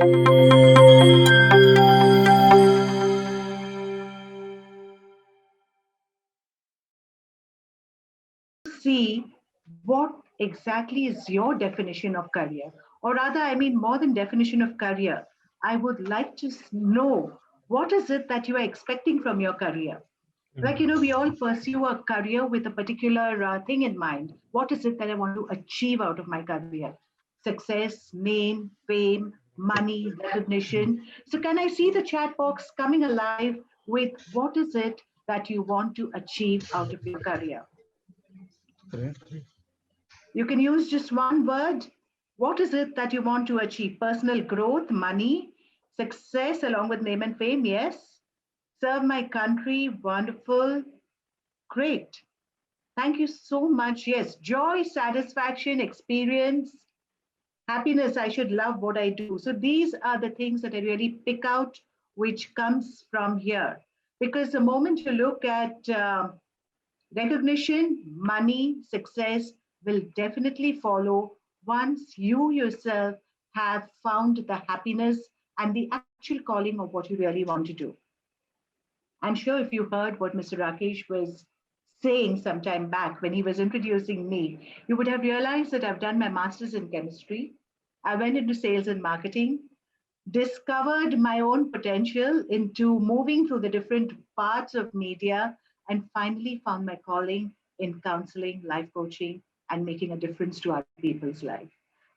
See what exactly is your definition of career, or rather, I mean, more than definition of career, I would like to know what is it that you are expecting from your career. Like, we all pursue a career with a particular thing in mind. What is it that I want to achieve out of my career? Success, name, fame, money, recognition. So can I see the chat box coming alive with what is it that you want to achieve out of your career? You can use just one word. What is it that you want to achieve? Personal growth, money, success along with name and fame, yes. Serve my country, wonderful, great. Thank you so much. Yes, joy, satisfaction, experience, happiness. I should love what I do. So these are the things that I really pick out, which comes from here. Because the moment you look at recognition, money, success will definitely follow once you yourself have found the happiness and the actual calling of what you really want to do. I'm sure if you heard what Mr. Rakesh was saying some time back when he was introducing me, you would have realized that I've done my master's in chemistry. I went into sales and marketing, discovered my own potential into moving through the different parts of media, and finally found my calling in counseling, life coaching, and making a difference to other people's life.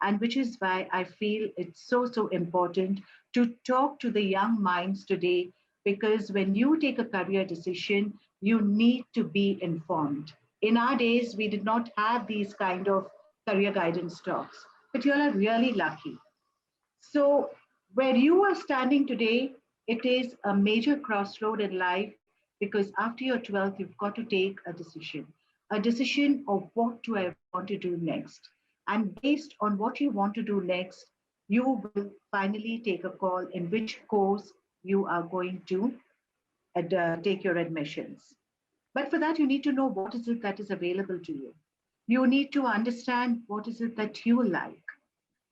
And which is why I feel it's so, so important to talk to the young minds today, because when you take a career decision, you need to be informed. In our days, we did not have these kind of career guidance talks, but you all are really lucky. So, where you are standing today, it is a major crossroad in life, because after your 12th, you've got to take a decision of what do I want to do next. And based on what you want to do next, you will finally take a call in which course you are going to take your admissions. But for that, you need to know what is it that is available to you. You need to understand what is it that you like.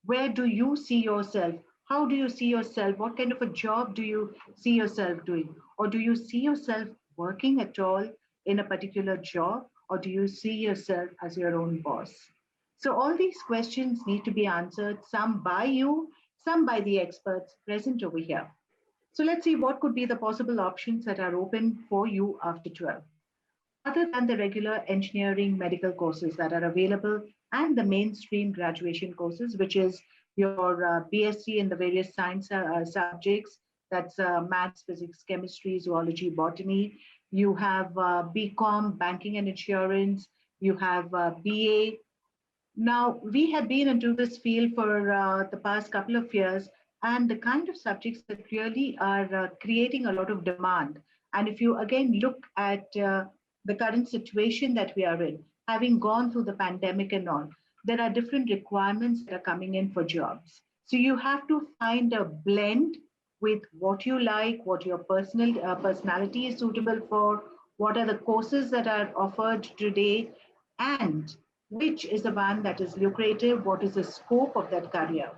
Where do you see yourself? How do you see yourself? What kind of a job do you see yourself doing? Or do you see yourself working at all in a particular job? Or do you see yourself as your own boss? So, all these questions need to be answered, some by you, some by the experts present over here. So, let's see what could be the possible options that are open for you after 12. Other than the regular engineering medical courses that are available and the mainstream graduation courses, which is your BSc in the various science subjects, that's maths, physics, chemistry, zoology, botany. You have BCom, banking and insurance. You have BA. Now, we have been into this field for the past couple of years, and the kind of subjects that really are creating a lot of demand. And if you again look at the current situation that we are in, having gone through the pandemic and all, there are different requirements that are coming in for jobs. So you have to find a blend with what you like, what your personal personality is suitable for, what are the courses that are offered today, and which is the one that is lucrative, what is the scope of that career.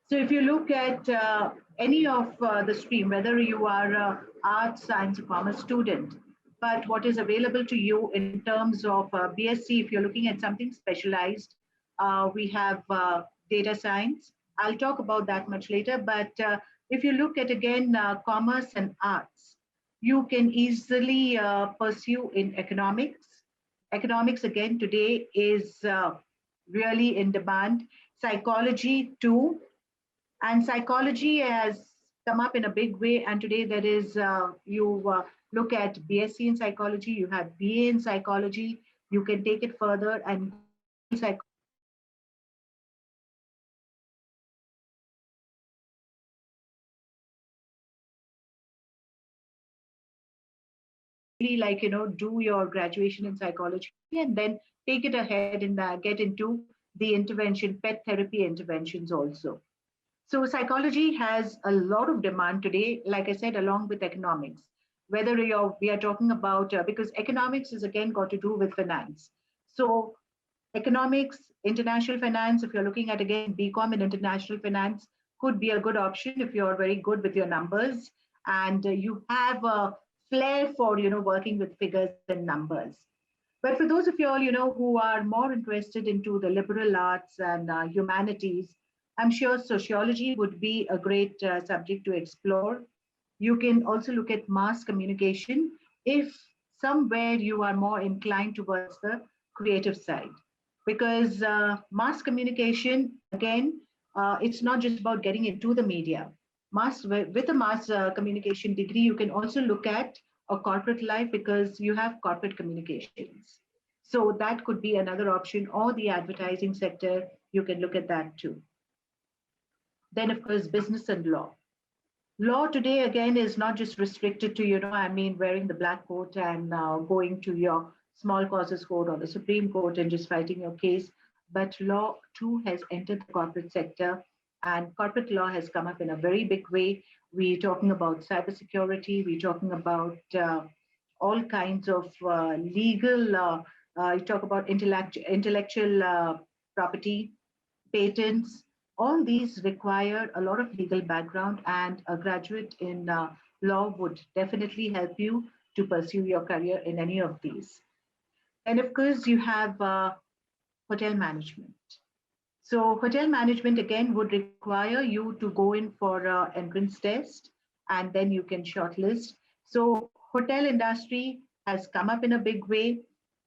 So if you look at any of the stream, whether you are a arts, science, or commerce student, but what is available to you in terms of BSc, if you're looking at something specialized, we have data science. I'll talk about that much later, but if you look at again commerce and arts, you can easily pursue in economics. Economics again today is really in demand. Psychology too, and psychology has come up in a big way. And today there is you look at BSc in psychology, you have BA in psychology, you can take it further and like do your graduation in psychology and then take it ahead and get into the intervention pet therapy interventions also. So psychology has a lot of demand today, like I said, along with economics. Whether we are talking about, because economics is again got to do with finance. So economics, international finance, if you're looking at again BCom in international finance, could be a good option if you're very good with your numbers and you have a flair for, working with figures and numbers. But for those of you all, who are more interested into the liberal arts and humanities, I'm sure sociology would be a great subject to explore. You can also look at mass communication if somewhere you are more inclined towards the creative side. Because mass communication, again, it's not just about getting into the media. With a mass communication degree, you can also look at a corporate life because you have corporate communications. So that could be another option, or the advertising sector, you can look at that too. Then, of course, business and law. Law today, again, is not just restricted to, wearing the black coat and going to your small causes court or the Supreme Court and just fighting your case. But law too has entered the corporate sector, and corporate law has come up in a very big way. We're talking about cybersecurity, we're talking about all kinds of legal, you talk about intellectual property, patents. All these require a lot of legal background, and a graduate in law would definitely help you to pursue your career in any of these. And of course, you have hotel management. So hotel management, again, would require you to go in for an entrance test, and then you can shortlist. So hotel industry has come up in a big way,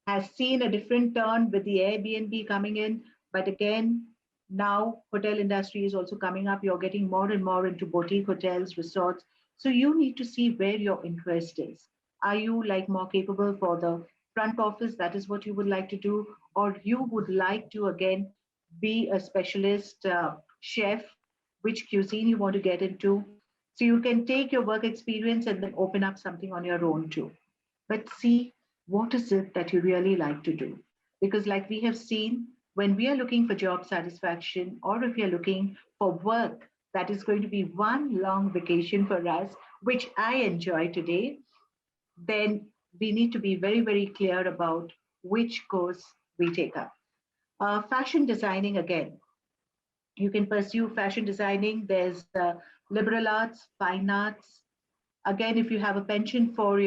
has seen a different turn with the Airbnb coming in. But again, now hotel industry is also coming up. You're getting more and more into boutique hotels, resorts. So you need to see where your interest is. Are you like more capable for the front office? That is what you would like to do. Or you would like to, again, be a specialist chef, which cuisine you want to get into. So you can take your work experience and then open up something on your own too. But see, what is it that you really like to do? Because like we have seen, when we are looking for job satisfaction, or if you're looking for work that is going to be one long vacation for us, which I enjoy today, then we need to be very, very clear about which course we take up. Fashion designing, again, you can pursue fashion designing. There's liberal arts, fine arts. Again, if you have a penchant for,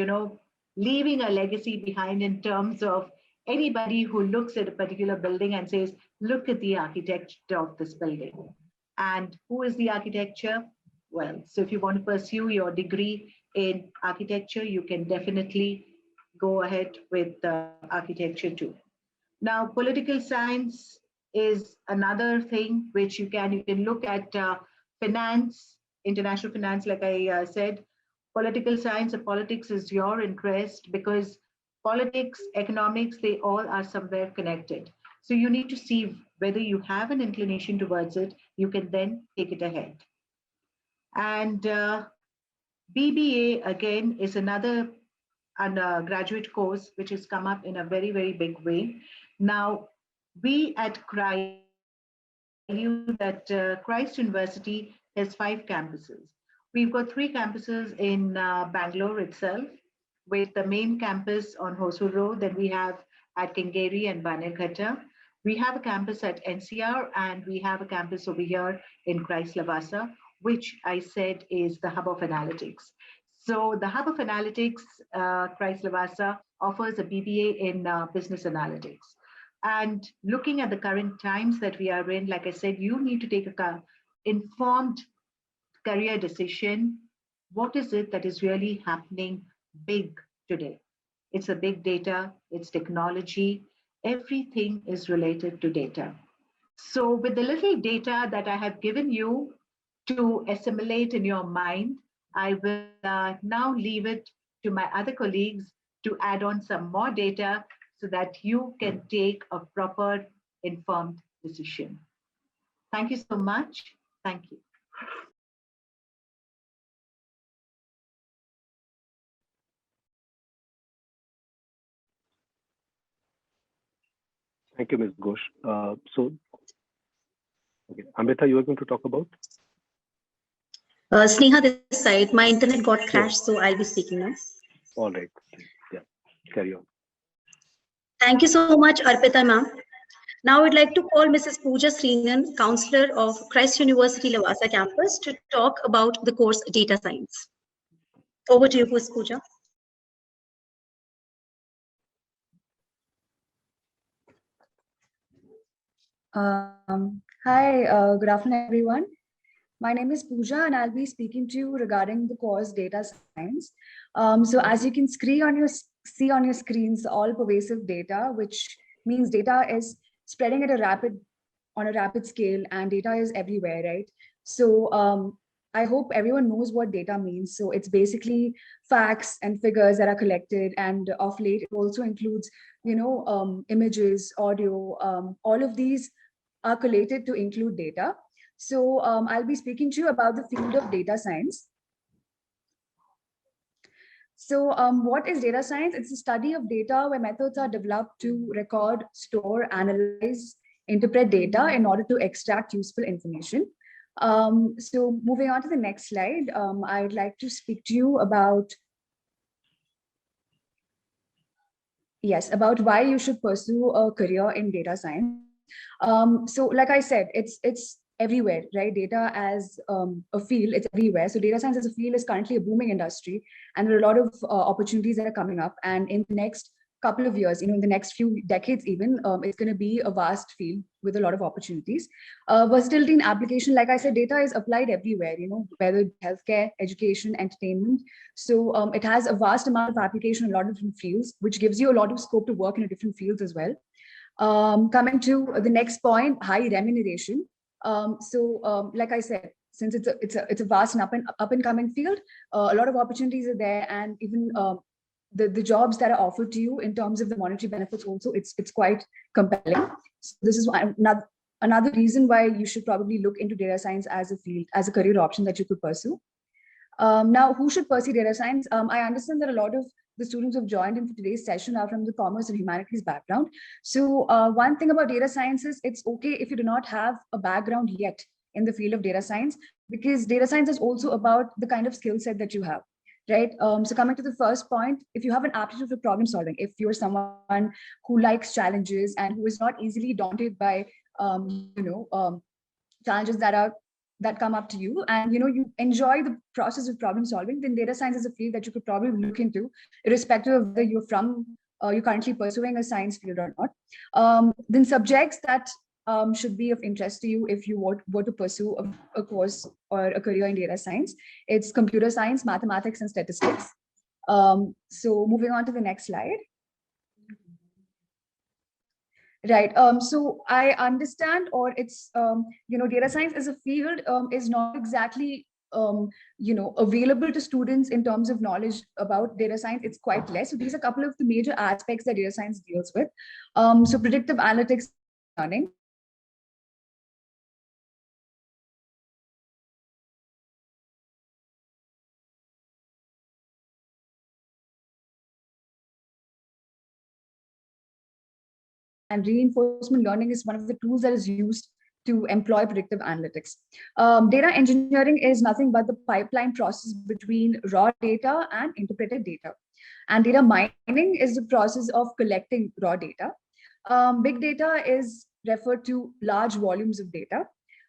leaving a legacy behind in terms of anybody who looks at a particular building and says, look at the architecture of this building. And who is the architecture? Well, so if you want to pursue your degree in architecture, you can definitely go ahead with architecture too. Now, political science is another thing which you can look at finance, international finance, like I said. Political science or politics is your interest, because politics, economics, they all are somewhere connected. So you need to see whether you have an inclination towards it. You can then take it ahead. And BBA, again, is another undergraduate course which has come up in a very, very big way. Now, we at Christ tell you that Christ University has 5 campuses. We've got 3 campuses in Bangalore itself, with the main campus on Hosur Road. Then we have at Kengeri and Bannerghatta. We have a campus at NCR, and we have a campus over here in Christ Lavasa, which I said is the hub of analytics. So the hub of analytics, Christ Lavasa, offers a BBA in business analytics. And looking at the current times that we are in, like I said, you need to take a informed career decision. What is it that is really happening big today? It's a big data, it's technology, everything is related to data. So with the little data that I have given you to assimilate in your mind, I will now leave it to my other colleagues to add on some more data so that you can take a proper informed decision. Thank you so much. Thank you. Thank you, Ms. Ghosh. Okay, Amrita, you are going to talk about? Sneha this side. My internet got crashed, so I'll be speaking now. All right. Yeah, carry on. Thank you so much, Arpita ma'am. Now I'd like to call Mrs. Pooja Sreenan, Counselor of Christ University Lavasa campus, to talk about the course Data Science. Over to you, Ms. Pooja. Hi, good afternoon, everyone. My name is Pooja, and I'll be speaking to you regarding the course Data Science. So as you can see on your screens, all pervasive data, which means data is spreading at on a rapid scale, and data is everywhere, right? So I hope everyone knows what data means. So it's basically facts and figures that are collected, and of late it also includes, images, audio, all of these are collated to include data. So I'll be speaking to you about the field of data science. So what is data science? It's a study of data where methods are developed to record, store, analyze, interpret data in order to extract useful information. So moving on to the next slide, I'd like to speak to you about why you should pursue a career in data science. So like I said, it's everywhere, right? Data as a field, it's everywhere. So data science as a field is currently a booming industry, and there are a lot of opportunities that are coming up. And in the next couple of years, in the next few decades even, it's going to be a vast field with a lot of opportunities. Versatility in application, like I said, data is applied everywhere, whether healthcare, education, entertainment. So it has a vast amount of application in a lot of different fields, which gives you a lot of scope to work in a different fields as well. Coming to the next point, high remuneration. Like I said, since it's a vast and up and coming field, a lot of opportunities are there, and even the jobs that are offered to you in terms of the monetary benefits also, it's quite compelling. So this is another reason why you should probably look into data science as a field, as a career option that you could pursue. Now, who should pursue data science? I understand that a lot of the students who have joined in for today's session are from the commerce and humanities background. So one thing about data science is it's okay if you do not have a background yet in the field of data science, because data science is also about the kind of skill set that you have, right? So coming to the first point, if you have an aptitude for problem solving, if you're someone who likes challenges and who is not easily daunted by, challenges that come up to you, and you enjoy the process of problem solving, then data science is a field that you could probably look into, irrespective of whether you're currently pursuing a science field or not. Then subjects that should be of interest to you if you were to pursue a course or a career in data science. It's computer science, mathematics, and statistics. So moving on to the next slide. Right. So I understand, or it's, data science as a field is not exactly, available to students in terms of knowledge about data science. It's quite less. So these are a couple of the major aspects that data science deals with. So predictive analytics, learning. And reinforcement learning is one of the tools that is used to employ predictive analytics. Data engineering is nothing but the pipeline process between raw data and interpreted data. And data mining is the process of collecting raw data. Big data is referred to large volumes of data.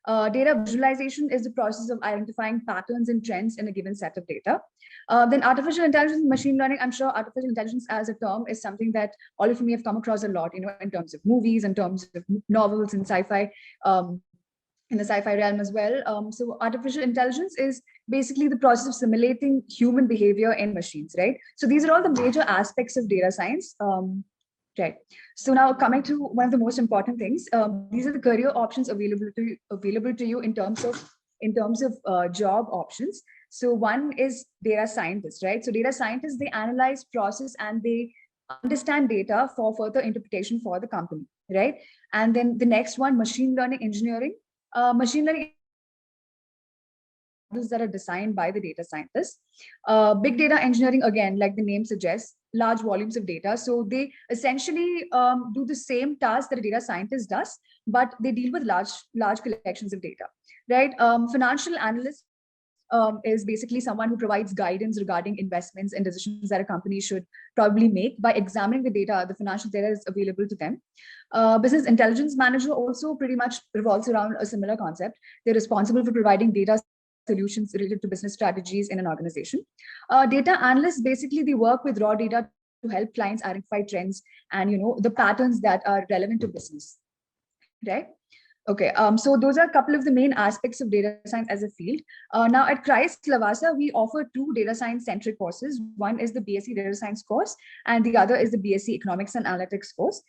Data visualization is the process of identifying patterns and trends in a given set of data. Then artificial intelligence and machine learning, I'm sure artificial intelligence as a term is something that all of you may have come across a lot, in terms of movies, in terms of novels and sci-fi, in the sci-fi realm as well. So artificial intelligence is basically the process of simulating human behavior in machines, right? So these are all the major aspects of data science. Right. So now coming to one of the most important things, these are the career options available to you in terms of job options. So one is data scientist, right? So data scientists, they analyze, process, and they understand data for further interpretation for the company, right? And then the next one, machine learning engineering. Machine learning that are designed by the data scientists. Big data engineering, again, like the name suggests, large volumes of data. So they essentially do the same task that a data scientist does, but they deal with large collections of data, right? Financial analysts is basically someone who provides guidance regarding investments and decisions that a company should probably make by examining the data, the financial data is available to them. Business intelligence manager also pretty much revolves around a similar concept. They're responsible for providing data solutions related to business strategies in an organization. Data analysts, basically they work with raw data to help clients identify trends and the patterns that are relevant to business, right? Okay, so those are a couple of the main aspects of data science as a field. Now at Christ Lavasa, we offer 2 data science centric courses. One is the BSc Data Science course, and the other is the BSc Economics and Analytics course.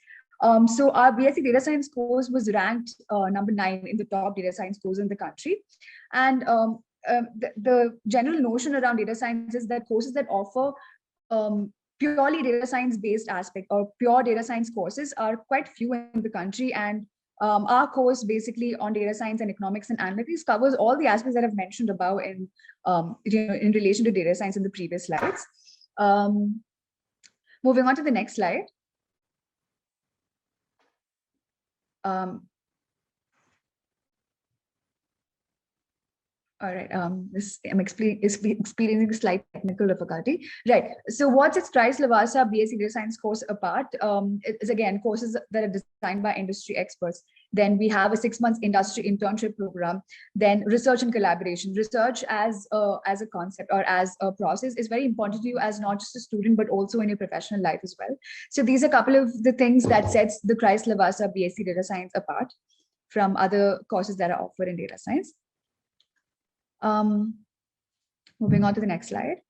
So our BSc Data Science course was ranked number 9 in the top data science course in the country. And the general notion around data science is that courses that offer purely data science based aspect or pure data science courses are quite few in the country. And our course basically on data science and economics and analytics covers all the aspects that I've mentioned above in relation to data science in the previous slides. Moving on to the next slide. All right, I'm experiencing slight technical difficulty. Right, so what sets Christ Lavasa BSc Data Science course apart is again courses that are designed by industry experts. Then we have a 6 months industry internship program. Then research and collaboration. Research as a concept or as a process is very important to you as not just a student, but also in your professional life as well. So these are a couple of the things that sets the Christ Lavasa BSc Data Science apart from other courses that are offered in data science. Moving on to the next slide.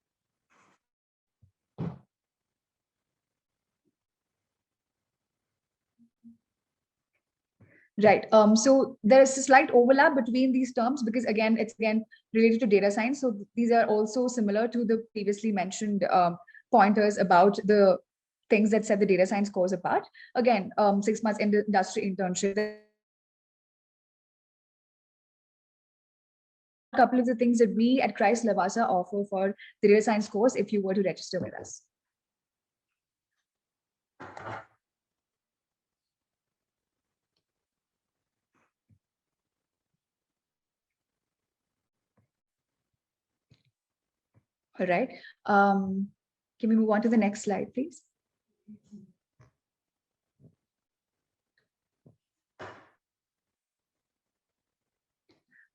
Right. So there is a slight overlap between these terms because it's related to data science. So these are also similar to the previously mentioned pointers about the things that set the data science course apart. Again, 6 months industry internship. A couple of the things that we at Christ Lavasa offer for the data science course if you were to register with us. All right. Can we move on to the next slide, please?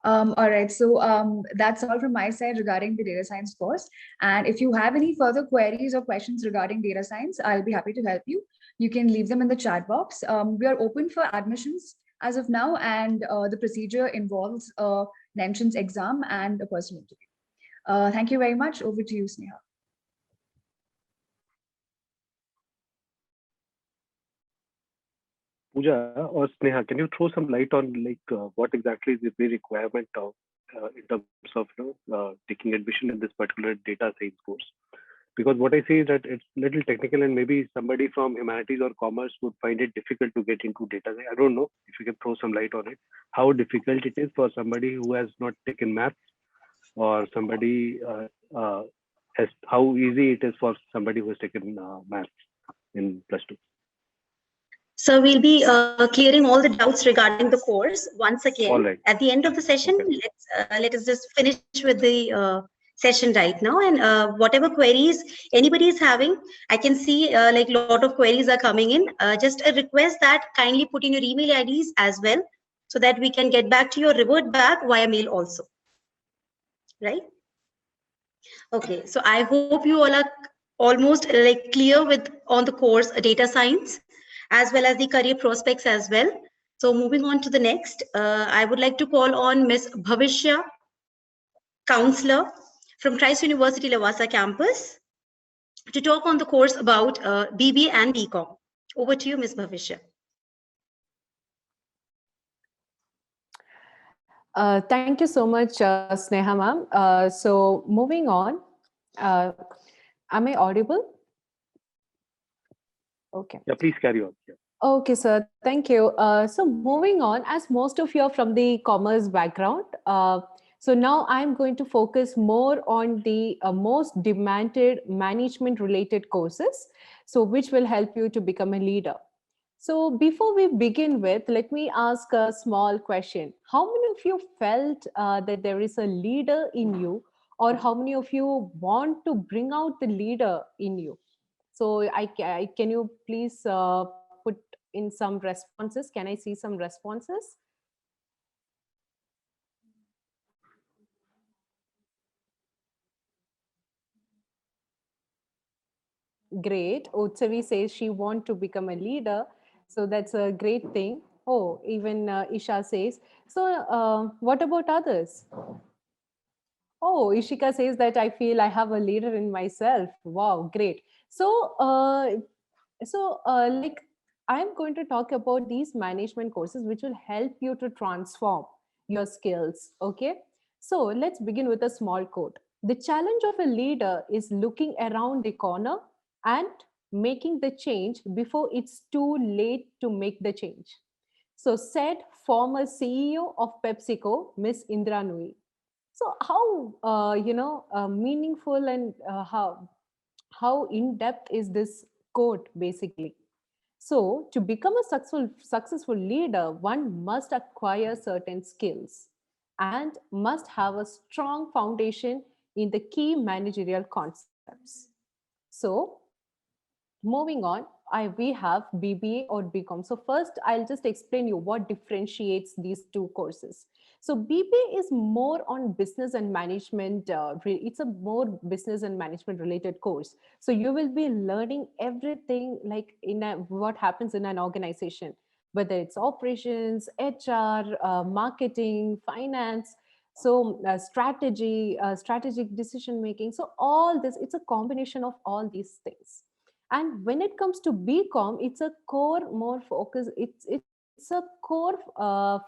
All right, so that's all from my side regarding the data science course. And if you have any further queries or questions regarding data science, I'll be happy to help you. You can leave them in the chat box. We are open for admissions as of now, and the procedure involves an entrance exam and a personal interview. Thank you very much. Over to you, Sneha. Pooja or Sneha, can you throw some light on what exactly is the requirement of in terms of taking admission in this particular data science course? Because what I see is that it's a little technical and maybe somebody from humanities or commerce would find it difficult to get into data science. I don't know if you can throw some light on it, how difficult it is for somebody who has not taken maths, or somebody how easy it is for somebody who has taken maths in +2. So we'll be clearing all the doubts regarding the course once again. All right. At the end of the session, okay. Let us just finish with the session right now, and whatever queries anybody is having, I can see like a lot of queries are coming in. Just a request that kindly put in your email IDs as well, so that we can get back to you or revert back via mail also. Right? Okay, so I hope you all are almost like clear with on the course data science, as well as the career prospects as well. So moving on to the next, I would like to call on Ms. Bhavishya, counselor from Christ University Lavasa campus, to talk on the course about BBA and BCom. Over to you, Ms. Bhavishya. Thank you so much, Sneha ma'am. So moving on, am I audible? Okay. Yeah, please carry on. Yeah. Okay, sir. Thank you. So moving on, as most of you are from the commerce background, so now I'm going to focus more on the most demanded management related courses, so which will help you to become a leader. So before we begin with, let me ask a small question. How many of you felt that there is a leader in you, or how many of you want to bring out the leader in you? So can you please put in some responses? Can I see some responses? Great. Utsavi says she wants to become a leader. So that's a great thing. Oh, even Isha says. So what about others? Oh, Ishika says that I feel I have a leader in myself. Wow, great. Like I'm going to talk about these management courses which will help you to transform your skills. Okay. So let's begin with a small quote. The challenge of a leader is looking around the corner and making the change before it's too late to make the change. So said former CEO of PepsiCo, Miss Indra Nui. So how meaningful and how in depth is this quote basically? So to become a successful leader, one must acquire certain skills and must have a strong foundation in the key managerial concepts. So moving on, we have BBA or BCom. So first, I'll just explain you what differentiates these two courses. So BBA is more on business and management. It's a more business and management related course. So you will be learning everything like what happens in an organization, whether it's operations, HR, marketing, finance. So strategic decision making. So all this, it's a combination of all these things. And when it comes to BCom, it's a core more focus. It's a core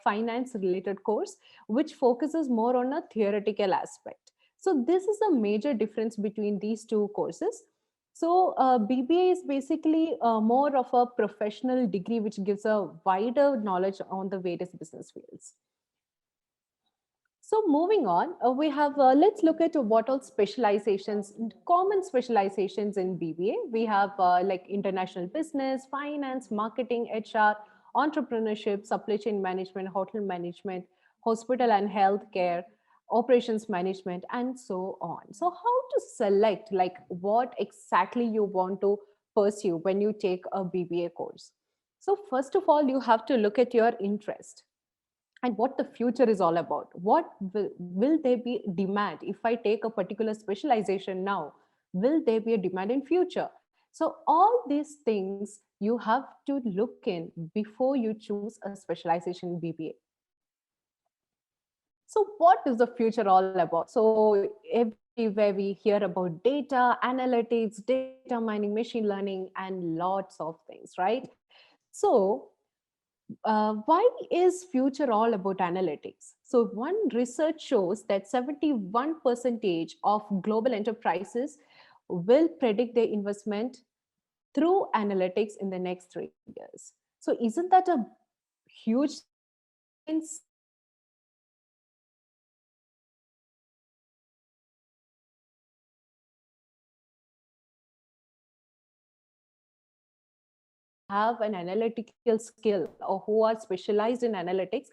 finance related course which focuses more on a theoretical aspect. So this is a major difference between these two courses. So BBA is basically more of a professional degree which gives a wider knowledge on the various business fields. So moving on, we have, let's look at what all specializations, common specializations in BBA. We have like international business, finance, marketing, HR, entrepreneurship, supply chain management, hotel management, hospital and healthcare, operations management, and so on. So how to select like what exactly you want to pursue when you take a BBA course? So first of all, you have to look at your interest and what the future is all about. What will there be demand if I take a particular specialization now? Will there be a demand in future? So all these things you have to look in before you choose a specialization in BBA. So what is the future all about? So everywhere we hear about data, analytics, data mining, machine learning, and lots of things, right? So why is future all about analytics? So one research shows that 71% of global enterprises will predict their investment through analytics in the next 3 years. So isn't that a huge difference? Have an analytical skill or who are specialized in analytics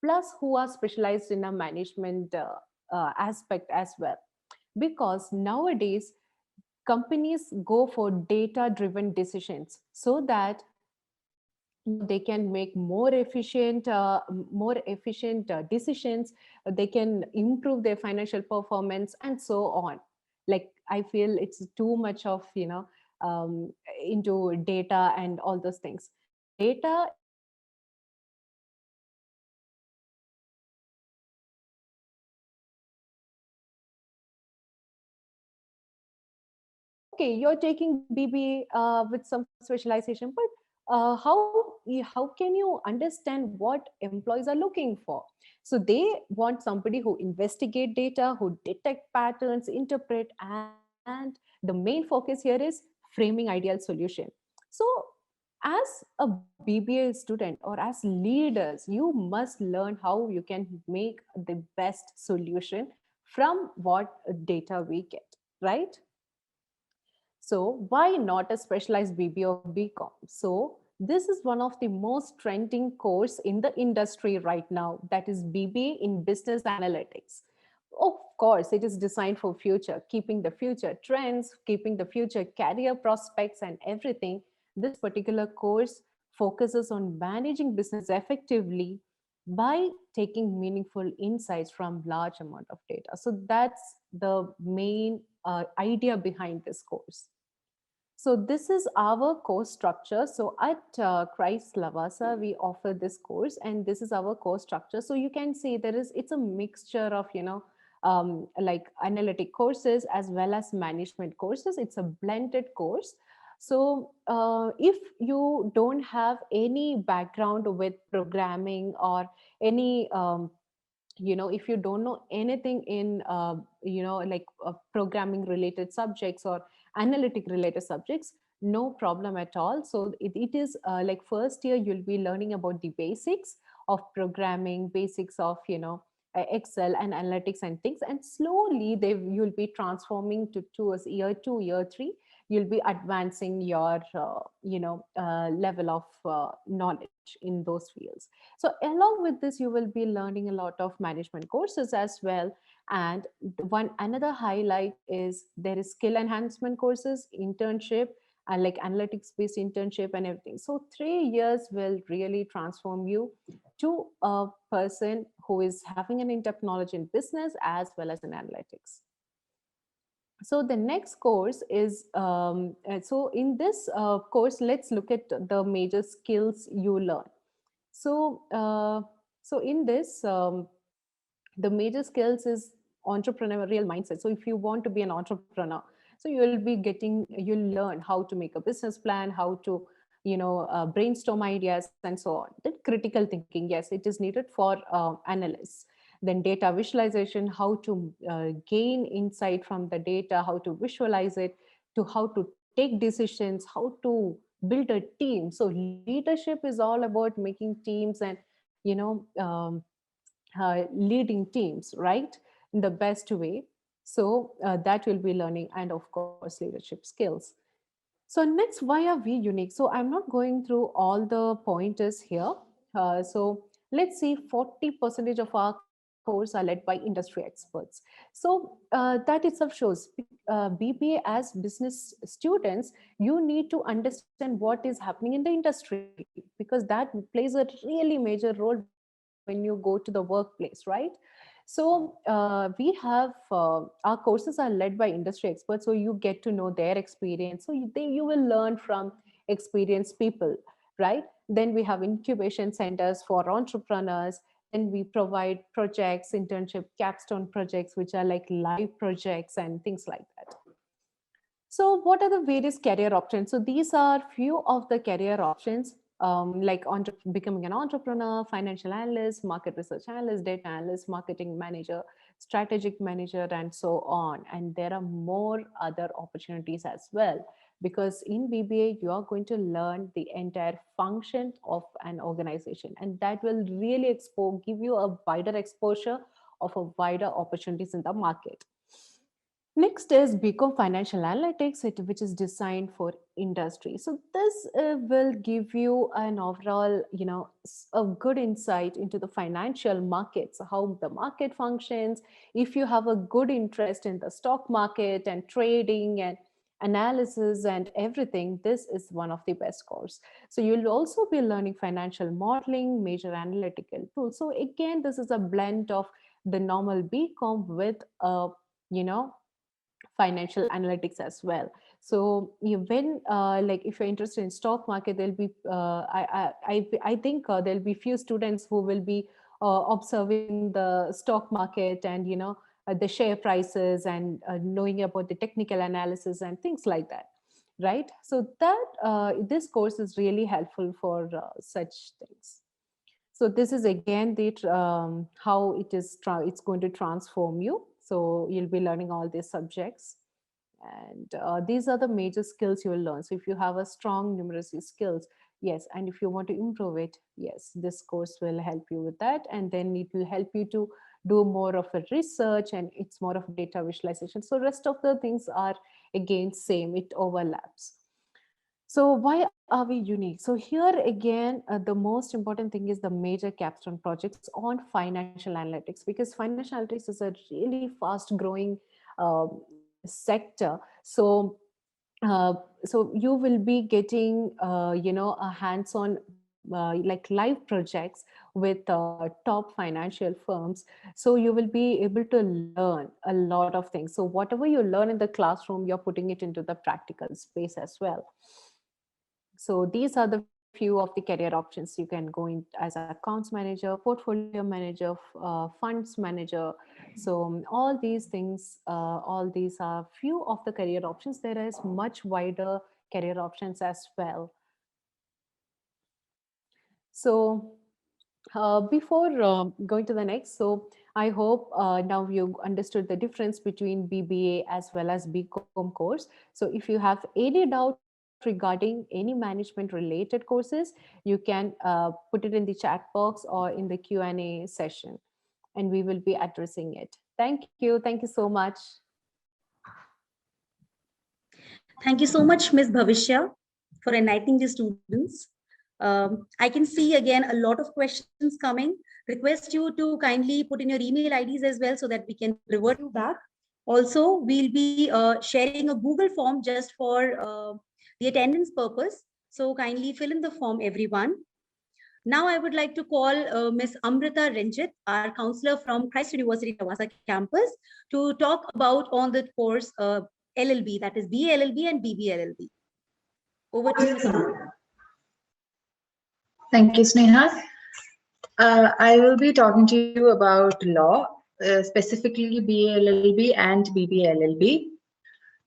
plus who are specialized in a management aspect as well, because nowadays companies go for data driven decisions so that they can make more efficient decisions. They can improve their financial performance and so on. Like I feel it's too much of into data and all those things. Data okay, you're taking BBA with some specialization, but how can you understand what employees are looking for? So they want somebody who investigate data, who detect patterns, interpret, and the main focus here is framing ideal solution. So as a BBA student or as leaders, you must learn how you can make the best solution from what data we get, right? So why not a specialized BBA or BCom? So This is one of the most trending course in the industry right now, that is BBA in Business Analytics. Of course, it is designed for future, keeping the future trends, keeping the future career prospects and everything. This particular course focuses on managing business effectively by taking meaningful insights from large amount of data. So that's the main idea behind this course. So this is our course structure. So at Christ Lavasa, we offer this course, and this is our course structure. So you can see it's a mixture of, like analytic courses as well as management courses. It's a blended course. So if you don't have any background with programming or any, if you don't know anything in, like programming related subjects or analytic related subjects, no problem at all. So it is like first year you'll be learning about the basics of programming, basics of Excel and analytics and things, and slowly you'll be transforming towards year 2, year 3, you'll be advancing your level of knowledge in those fields. So along with this, you will be learning a lot of management courses as well. And another highlight is there is skill enhancement courses, internship, and like analytics based internship and everything. So 3 years will really transform you to a person who is having an in-depth knowledge in business as well as in analytics. So the next course is, so in this course, let's look at the major skills you learn. So, so in this, the major skills is entrepreneurial mindset. So if you want to be an entrepreneur, so you'll learn how to make a business plan, how to, brainstorm ideas and so on. Then critical thinking, yes, it is needed for analysts. Then data visualization, how to gain insight from the data, how to visualize it, to how to take decisions, how to build a team. So leadership is all about making teams and, leading teams, right, in the best way. So that will be learning, and of course, leadership skills. So next, why are we unique? So I'm not going through all the pointers here. So let's see, 40% of our course are led by industry experts. So that itself shows BBA as business students, you need to understand what is happening in the industry, because that plays a really major role when you go to the workplace, right? So we have our courses are led by industry experts, so you get to know their experience. So you will learn from experienced people, right? Then we have incubation centers for entrepreneurs. Then we provide projects, internship, capstone projects, which are like live projects and things like that. So what are the various career options? So these are few of the career options, like becoming an entrepreneur, financial analyst, market research analyst, data analyst, marketing manager, strategic manager, and so on. And there are more other opportunities as well, because in BBA, you are going to learn the entire function of an organization, and that will really give you a wider exposure of a wider opportunities in the market. Next is BCom Financial Analytics, which is designed for industry. So this will give you an overall, a good insight into the financial markets, how the market functions. If you have a good interest in the stock market and trading and analysis and everything, this is one of the best course. So you'll also be learning financial modeling, major analytical tools. So again, this is a blend of the normal BCom with financial analytics as well. So when like if you're interested in stock market, there'll be I think there'll be few students who will be observing the stock market and the share prices and knowing about the technical analysis and things like that, right? So that this course is really helpful for such things. So this is again the how it's going to transform you. So you'll be learning all these subjects, and these are the major skills you will learn. So if you have a strong numeracy skills, yes, and if you want to improve it, yes, this course will help you with that. And then it will help you to do more of a research, and it's more of data visualization. So rest of the things are again same, it overlaps. So why are we unique? So here again, the most important thing is the major capstone projects on financial analytics, because financial analytics is a really fast growing sector. So so you will be getting a hands-on like live projects with top financial firms. So you will be able to learn a lot of things. So whatever you learn in the classroom, you're putting it into the practical space as well. So these are the few of the career options. You can go in as accounts manager, portfolio manager, funds manager. So all these things, all these are few of the career options. There is much wider career options as well. So before going to the next, so I hope now you understood the difference between BBA as well as BCom course. So if you have any doubt regarding any management related courses, you can put it in the chat box or in the Q&A session, and we will be addressing it. Thank you so much. Thank you so much, Ms. Bhavishya, for enlightening the students. I can see again a lot of questions coming. Request you to kindly put in your email IDs as well so that we can revert you back. Also, we'll be sharing a Google form just for the attendance purpose. So kindly fill in the form, everyone. Now I would like to call Ms. Amrita Ranjit, our counselor from Christ University Tawasa campus, to talk about on the course LLB, that is BA LLB and BB LLB. Over to you, Ms. Amrita. Thank you, Sneha. I will be talking to you about law, specifically BA LLB and BB LLB.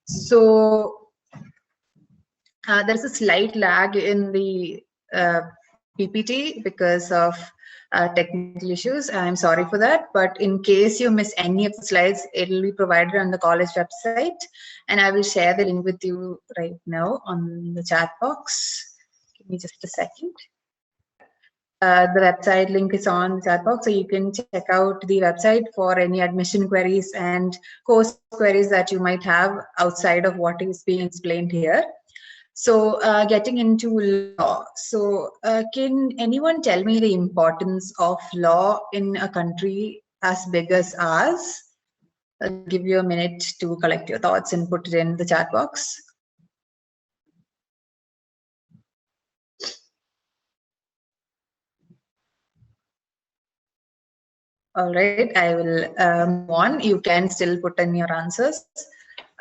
So there's a slight lag in the PPT because of technical issues. I'm sorry for that, but in case you miss any of the slides, it will be provided on the college website, and I will share the link with you right now on the chat box. Give me just a second. The website link is on the chat box, so you can check out the website for any admission queries and course queries that you might have outside of what is being explained here. So getting into law. So can anyone tell me the importance of law in a country as big as ours? I'll give you a minute to collect your thoughts and put it in the chat box. All right, I will move on. You can still put in your answers.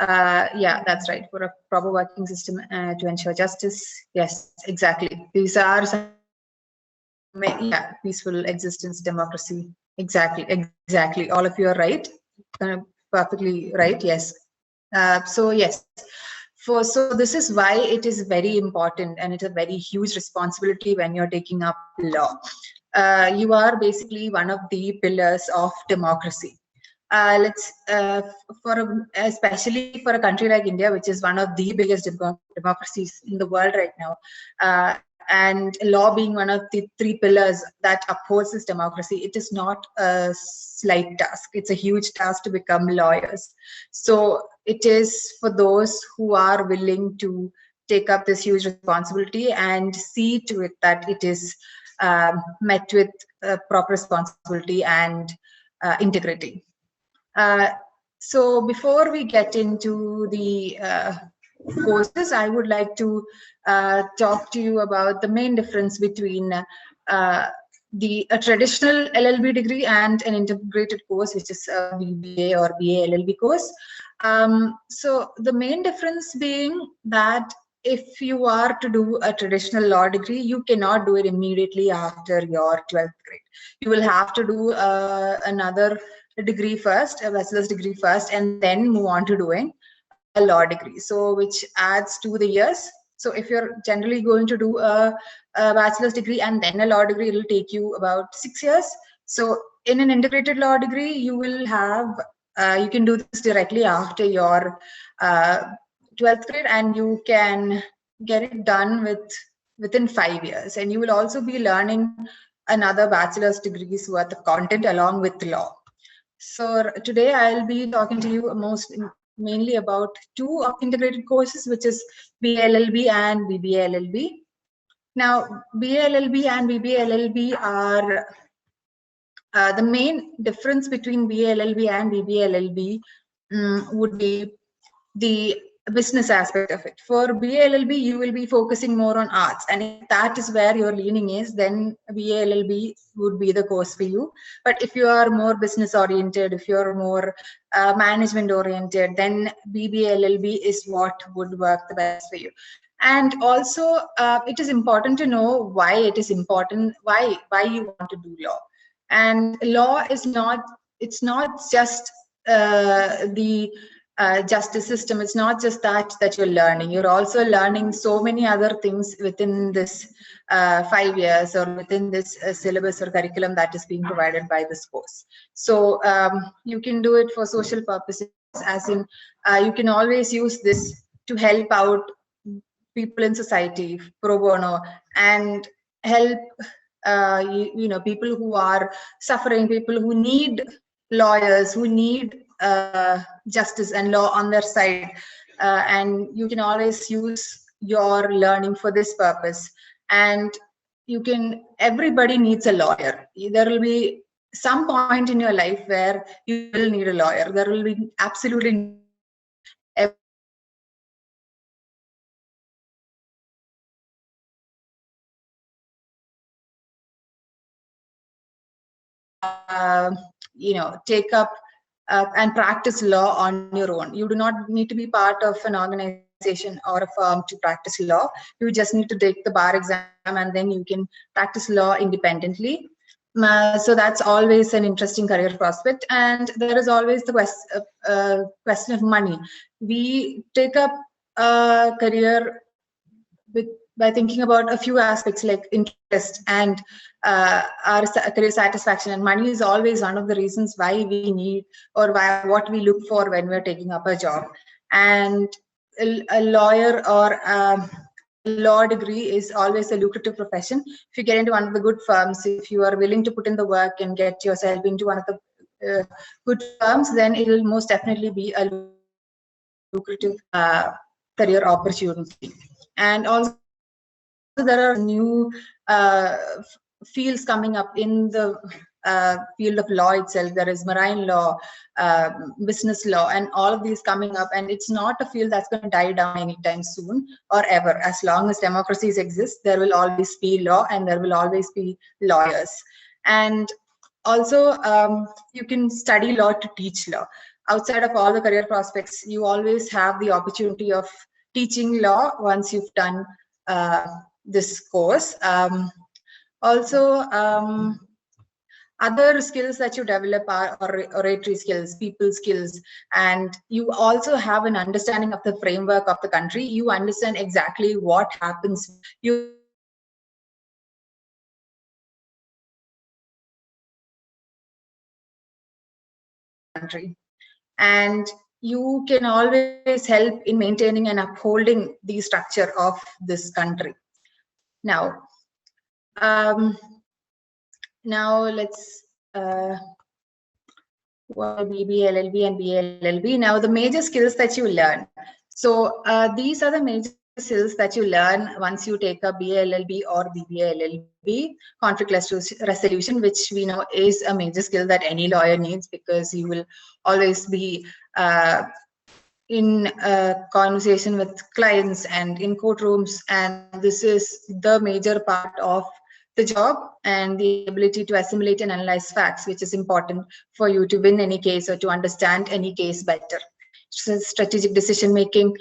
Yeah, that's right. For a proper working system to ensure justice. Yes, exactly. These are some, yeah, peaceful existence, democracy. Exactly. All of you are right. Perfectly right. Yes. So yes. So this is why it is very important, and it's a very huge responsibility when you're taking up law. You are basically one of the pillars of democracy. Especially for a country like India, which is one of the biggest democracies in the world right now, and law being one of the three pillars that upholds this democracy, it is not a slight task. It's a huge task to become lawyers. So it is for those who are willing to take up this huge responsibility and see to it that it is met with proper responsibility and integrity. So before we get into the courses, I would like to talk to you about the main difference between a traditional LLB degree and an integrated course, which is a BBA or BA LLB course. So the main difference being that if you are to do a traditional law degree, you cannot do it immediately after your 12th grade. You will have to do another degree first, a bachelor's degree first, and then move on to doing a law degree. So which adds to the years. So if you're generally going to do a bachelor's degree and then a law degree, it will take you about 6 years. So in an integrated law degree, you will have, you can do this directly after your 12th grade, and you can get it done within 5 years. And you will also be learning another bachelor's degrees worth of content along with law. So today I'll be talking to you mainly about two integrated courses, which is BA LLB and BBA LLB. Now, BA LLB and BBA LLB are the main difference between BA LLB and BBA LLB would be the business aspect of it. For BA LLB, you will be focusing more on arts, and if that is where your leaning is, then BA LLB would be the course for you. But if you are more business oriented, if you are more management oriented, then BBA LLB is what would work the best for you. And also, it is important to know why it is important, why you want to do law. And law is not, it's not just the justice system. It's not just that you're learning. You're also learning so many other things within this 5 years or within this syllabus or curriculum that is being provided by this course. So you can do it for social purposes, as in you can always use this to help out people in society pro bono and help you know, people who are suffering, people who need lawyers, who need justice and law on their side, and you can always use your learning for this purpose. And you can, everybody needs a lawyer. There will be some point in your life where you will need a lawyer. There will be absolutely you know, take up and practice law on your own. You do not need to be part of an organization or a firm to practice law. You just need to take the bar exam, and then you can practice law independently. So that's always an interesting career prospect. And there is always the question of money. We take up a career by thinking about a few aspects like interest and our career satisfaction, and money is always one of the reasons why we need, or what we look for when we're taking up a job. And a lawyer or a law degree is always a lucrative profession. If you get into one of the good firms, if you are willing to put in the work and get yourself into one of the good firms, then it will most definitely be a lucrative career opportunity. And also, there are new fields coming up in the field of law itself. There is marine law, business law, and all of these coming up. And it's not a field that's going to die down anytime soon or ever. As long as democracies exist, there will always be law and there will always be lawyers. And also, you can study law to teach law. Outside of all the career prospects, you always have the opportunity of teaching law once you've done this course. Also, other skills that you develop are oratory skills, people skills, and you also have an understanding of the framework of the country. You understand exactly what happens. You country, and you can always help in maintaining and upholding the structure of this country. Now, let's BBA LLB and BA LLB. Now, the major skills that you learn. So these are the major skills that you learn once you take a BA LLB or BBA LLB. Conflict resolution, which we know is a major skill that any lawyer needs, because you will always be in conversation with clients and in courtrooms, and this is the major part of the job, and the ability to assimilate and analyze facts, which is important for you to win any case or to understand any case better. So strategic decision making,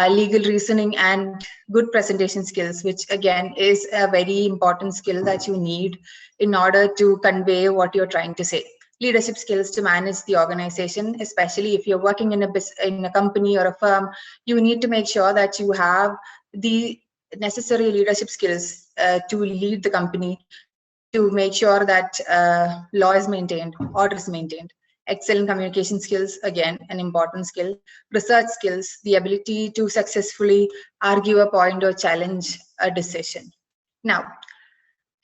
legal reasoning, and good presentation skills, which again is a very important skill that you need in order to convey what you're trying to say. Leadership skills to manage the organization, especially if you're working in a company or a firm. You need to make sure that you have the necessary leadership skills to lead the company, to make sure that law is maintained, order is maintained. Excellent communication skills, again, an important skill. Research skills, the ability to successfully argue a point or challenge a decision. Now,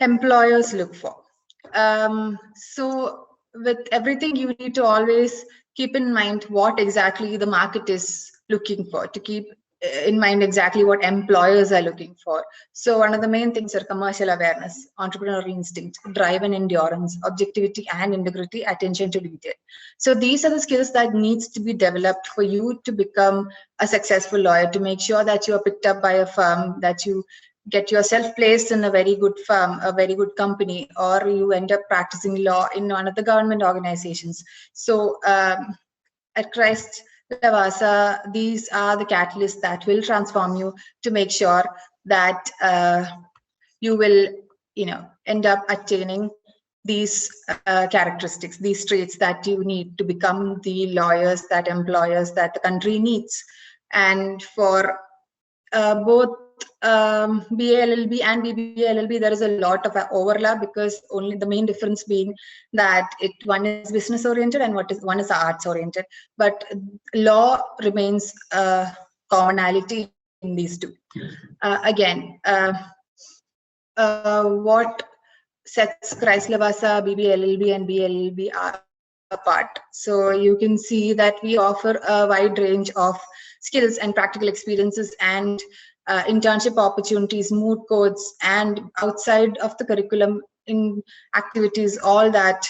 employers look for. So with everything, you need to always keep in mind what exactly the market is looking for, to keep in mind exactly what employers are looking for. So one of the main things are commercial awareness, entrepreneurial instinct, drive and endurance, objectivity and integrity, attention to detail. So these are the skills that needs to be developed for you to become a successful lawyer, to make sure that you are picked up by a firm, that you get yourself placed in a very good firm, a very good company, or you end up practicing law in one of the government organizations. So at Christ Lavasa, these are the catalysts that will transform you to make sure that you will, end up attaining these characteristics, these traits that you need to become the lawyers that employers that the country needs. And for both BA LLB and BBA LLB, there is a lot of overlap, because only the main difference being that one is business oriented and one is arts oriented, but law remains a commonality in these two. What sets Christ Lavasa, BBA LLB and BA LLB apart? So you can see that we offer a wide range of skills and practical experiences and internship opportunities, moot courts, and outside of the curriculum in activities, all that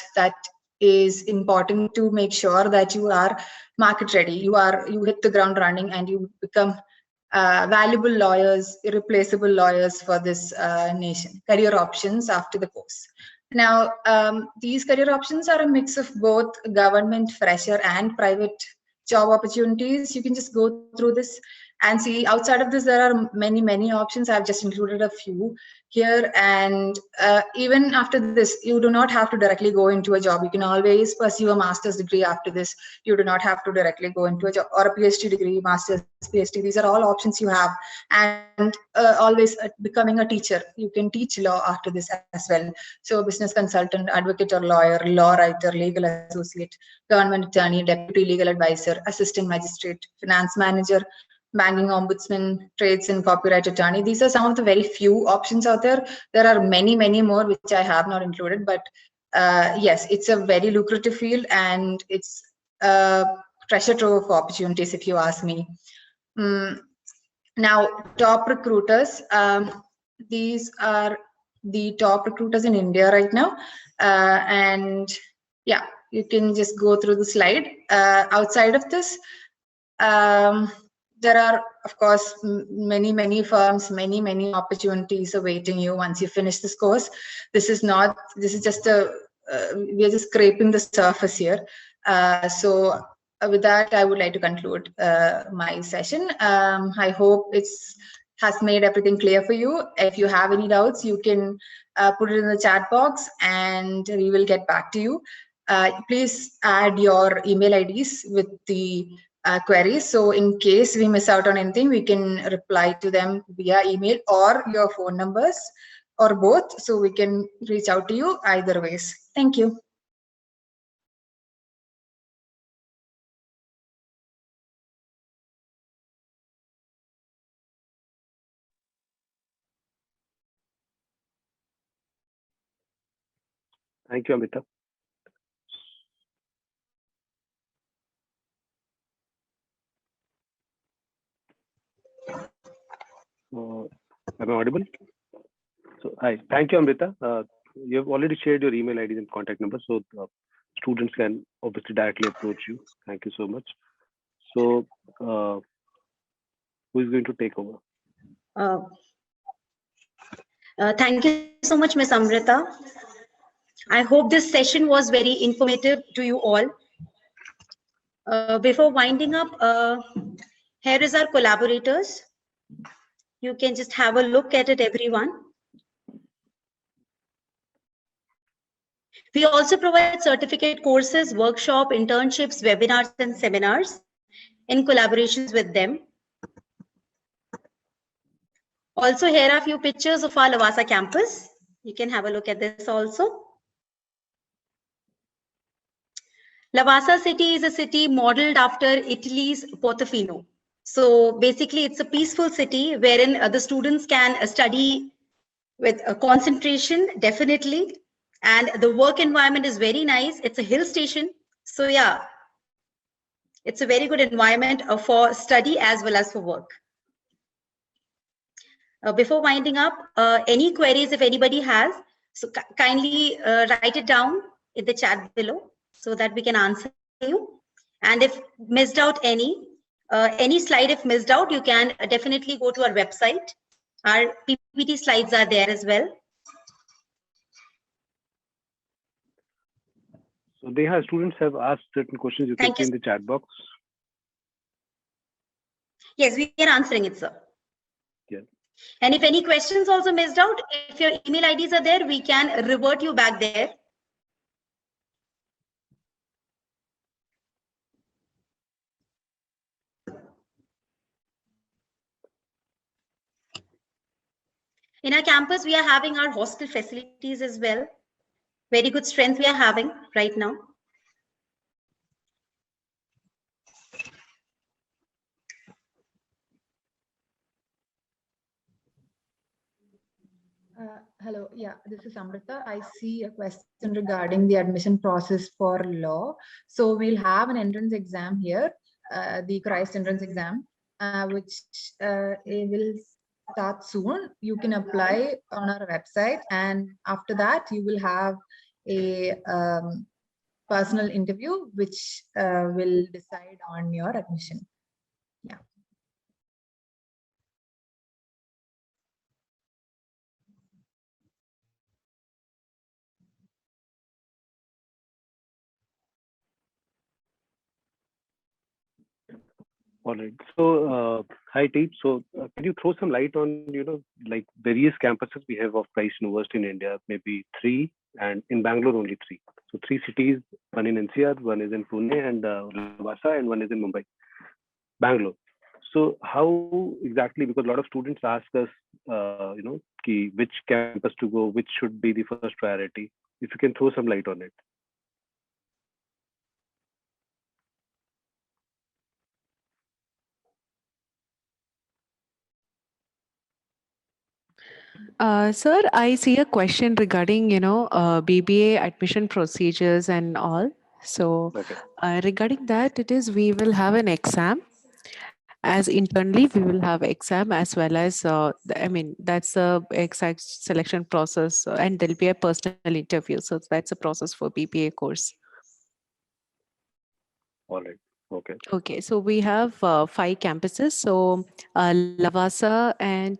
is important to make sure that you are market ready. You hit the ground running and you become valuable lawyers, irreplaceable lawyers for this nation. Career options after the course. Now, these career options are a mix of both government, fresher, and private job opportunities. You can just go through this and see. Outside of this, there are many options. I've just included a few here. And even after this, you do not have to directly go into a job. You can always pursue a master's degree after this. You do not have to directly go into a job, or a PhD degree, master's, PhD. These are all options you have. And always becoming a teacher. You can teach law after this as well. So business consultant, advocate or lawyer, law writer, legal associate, government attorney, deputy legal advisor, assistant magistrate, finance manager, banking ombudsman, trades and copyright attorney. These are some of the very few options out there. There are many more which I have not included, but yes, it's a very lucrative field and it's a treasure trove of opportunities, if you ask me. Now, top recruiters. These are the top recruiters in India right now. And yeah, you can just go through the slide. Outside of this, there are, of course, many firms, many opportunities awaiting you once you finish this course. This is just we are just scraping the surface here. So with that, I would like to conclude my session. I hope it has made everything clear for you. If you have any doubts, you can put it in the chat box and we will get back to you. Please add your email IDs with the queries. So in case we miss out on anything, we can reply to them via email or your phone numbers or both. So we can reach out to you either ways. Thank you. Thank you, Amrita. Am I audible? So, hi. Thank you, Amrita. You have already shared your email IDs and contact numbers, so students can obviously directly approach you. Thank you so much. So, who is going to take over? Thank you so much, Ms. Amrita. I hope this session was very informative to you all. Before winding up, here is our collaborators. You can just have a look at it, everyone. We also provide certificate courses, workshop, internships, webinars, and seminars in collaborations with them. Also, here are a few pictures of our Lavasa campus. You can have a look at this also. Lavasa city is a city modeled after Italy's Portofino. So basically, it's a peaceful city wherein the students can study with a concentration, definitely. And the work environment is very nice. It's a hill station. So yeah, It's a very good environment for study as well as for work. Before winding up, any queries if anybody has, so kindly write it down in the chat below so that we can answer you. And if missed out any slide if missed out, you can definitely go to our website. Our PPT slides are there as well. So they have students have asked certain questions. You can see in the chat box. Yes, we are answering it, sir. Yeah. And if any questions also missed out, if your email IDs are there, we can revert you back there. In our campus, we are having our hostel facilities as well. Very good strength we are having right now. Hello, yeah, this is Amrita. I see a question regarding the admission process for law. So we'll have an entrance exam here, the Christ entrance exam, which it will start soon. You can apply on our website, and after that you will have a personal interview which will decide on your admission. Yeah. All right. So, hi, Teep. So, can you throw some light on, like various campuses we have of Christ University in India, maybe 3, and in Bangalore only 3. So, 3 cities, one in NCR, one is in Pune and Lavasa, and one is in Mumbai, Bangalore. So, how exactly? Because a lot of students ask us, which campus to go, which should be the first priority. If you can throw some light on it. Sir, I see a question regarding, BBA admission procedures and all. So Okay. regarding that, we will have an exam. As internally, we will have exam as well as, that's the exact selection process, and there'll be a personal interview. So that's a process for BBA course. All right. Okay. Okay, so we have 5 campuses. So Lavasa and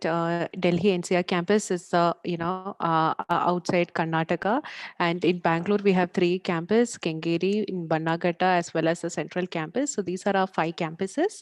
Delhi NCR campus is outside Karnataka, and in Bangalore we have 3 campus, Kengeri in Banagata as well as the central campus. So these are our 5 campuses.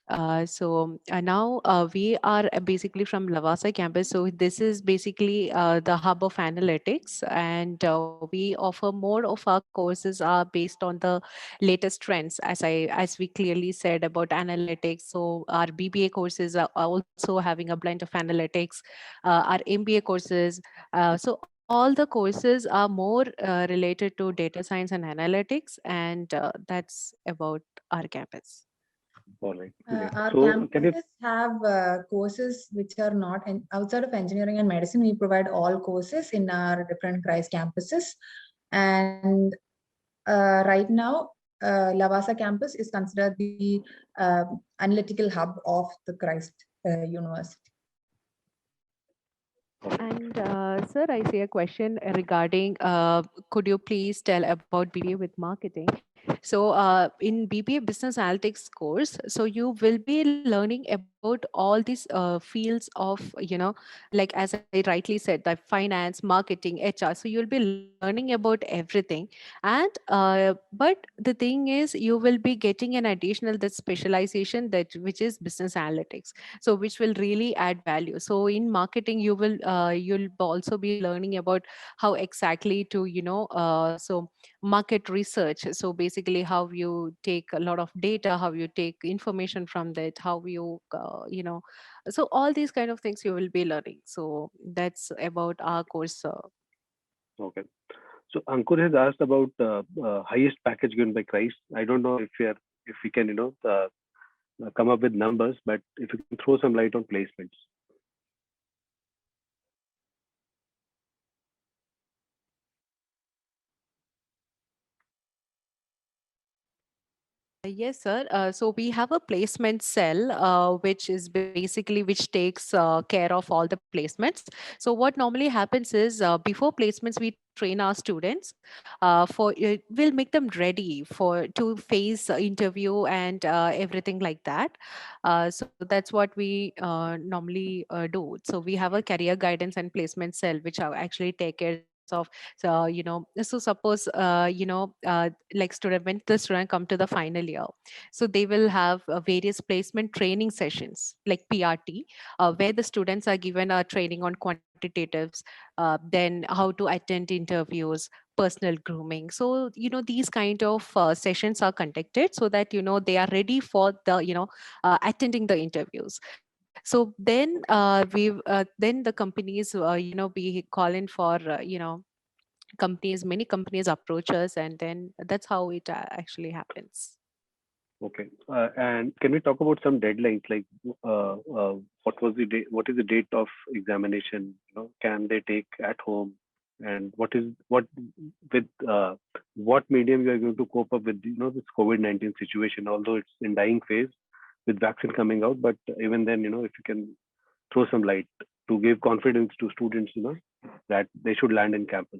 Now we are basically from Lavasa campus. So this is basically the hub of analytics, and we offer more of our courses are based on the latest trends, as we clearly said about analytics. So our BBA courses are also having a blend of analytics. Our MBA courses. So all the courses are more related to data science and analytics, and that's about our campus. All right. Our So campuses have courses which are not outside of engineering and medicine. We provide all courses in our different Christ campuses. And right now, Lavasa campus is considered the analytical hub of the Christ University. And sir, I see a question regarding, could you please tell about BBA with marketing? So in BBA Business Analytics course, so you will be learning about all these fields of, like as I rightly said, the finance, marketing, HR. So you'll be learning about everything. And but the thing is, you will be getting an additional that specialization which is business analytics. So which will really add value. So in marketing, you'll also be learning about how exactly to, so market research. So basically how you take a lot of data, how you take information from that, how you so all these kind of things you will be learning. So that's about our course. Okay. So Ankur has asked about highest package given by Christ. I don't know if we can come up with numbers, but if you can throw some light on placements. Yes, sir. So we have a placement cell, which is basically which takes care of all the placements. So what normally happens is before placements, we train our students we'll make them ready to face interview and everything like that. So that's what we normally do. So we have a career guidance and placement cell, which actually take care of. So so suppose like student when the student come to the final year, so they will have various placement training sessions like PRT, where the students are given a training on quantitatives, then how to attend interviews, personal grooming. So these kind of sessions are conducted so that they are ready for the attending the interviews. So then the companies be calling for many companies approach us, and then that's how it actually happens. Okay. And can we talk about some deadlines? Like, what was the date? What is the date of examination? Can they take at home? And what with what medium you are going to cope up with this COVID-19 situation? Although it's in dying phase with vaccine coming out, but even then, if you can throw some light to give confidence to students, that they should land in campus.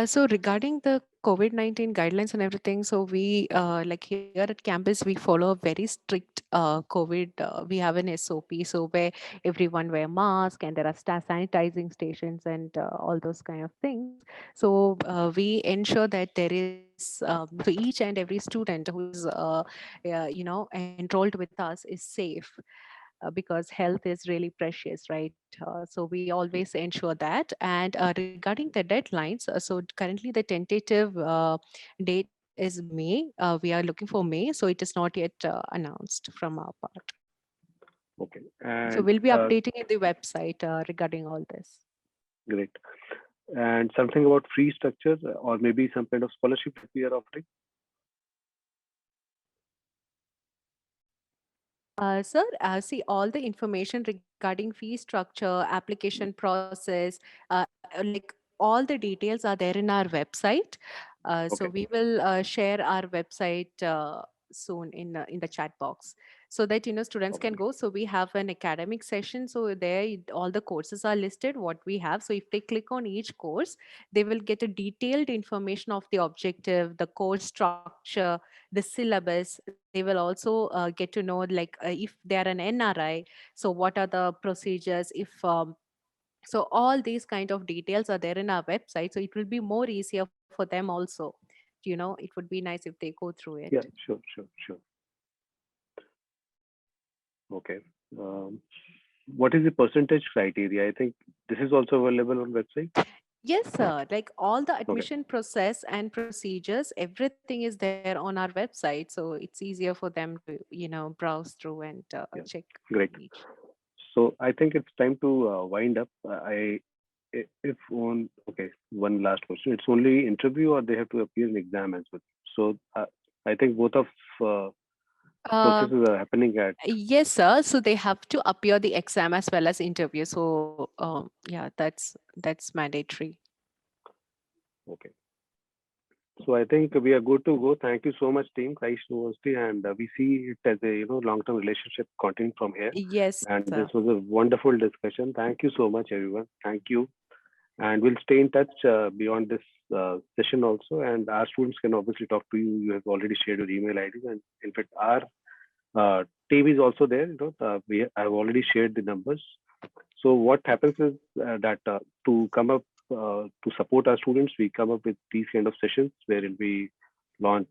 So regarding the COVID-19 guidelines and everything, so we like here at campus we follow a very strict COVID. We have an SOP, so where everyone wear mask and there are sanitizing stations and all those kind of things. So we ensure that there is so each and every student who is enrolled with us is safe, because health is really precious, right? So we always ensure that. And regarding the deadlines, so currently the tentative date is May. We are looking for May, so it is not yet announced from our part. Okay. So And we'll be updating in the website regarding all this. great. And something about free structure or maybe some kind of scholarship that we are offering. Sir, see all the information regarding fee structure, application process, like all the details are there in our website. So Okay. we will share our website soon in the chat box, so that students can Okay. go. So we have an academic session. So there all the courses are listed what we have. So if they click on each course, they will get a detailed information of the objective, the course structure, the syllabus. They will also get to know, like if they are an NRI, so what are the procedures, if so all these kind of details are there in our website, so it will be more easier for them also. It would be nice if they go through it. Yeah, sure. Okay. Um, what is the percentage criteria? I think this is also available on website. Yes, sir. Like all the Okay. admission process and procedures, everything is there on our website. So it's easier for them to, browse through and Yeah. check Great. each. So I think it's time to wind up. If on okay, one last question. It's only interview or they have to appear in exam as well. So I think both of Uh, processes are happening at. yes, sir. So they have to appear the exam as well as interview. So yeah, that's mandatory. Okay. So I think we are good to go. Thank you so much, team Christ University, and we see it as a long-term relationship continuing from here. Yes, And sir. this was a wonderful discussion. Thank you so much, everyone. Thank you, and we'll stay in touch beyond this session also. And our students can obviously talk to you. You have already shared your email IDs, and in fact, our team is also there. I've already shared the numbers. So what happens is that to come up to support our students, we come up with these kind of sessions wherein we launch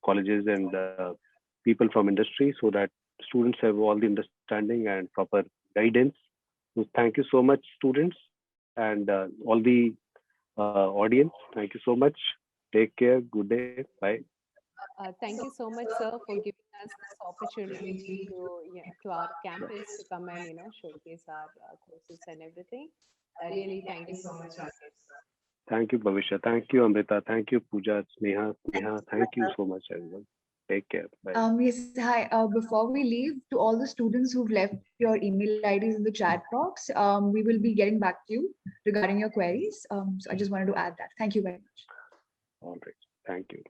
colleges and people from industry so that students have all the understanding and proper guidance. So thank you so much, students, and all the audience. Thank you so much. Take care. Good day. Bye. Thank you so much, sir, for giving us this opportunity to our campus to come and showcase our courses and everything. Really, thank you so much, Rakesh. Thank you, Bhavisha. Thank you, Amrita. Thank you, Pooja, Sneha. Thank you so much, everyone. Take care. Bye. Yes, hi. Before we leave, to all the students who've left your email IDs in the chat box, we will be getting back to you regarding your queries. So I just wanted to add that. Thank you very much. All right. Thank you.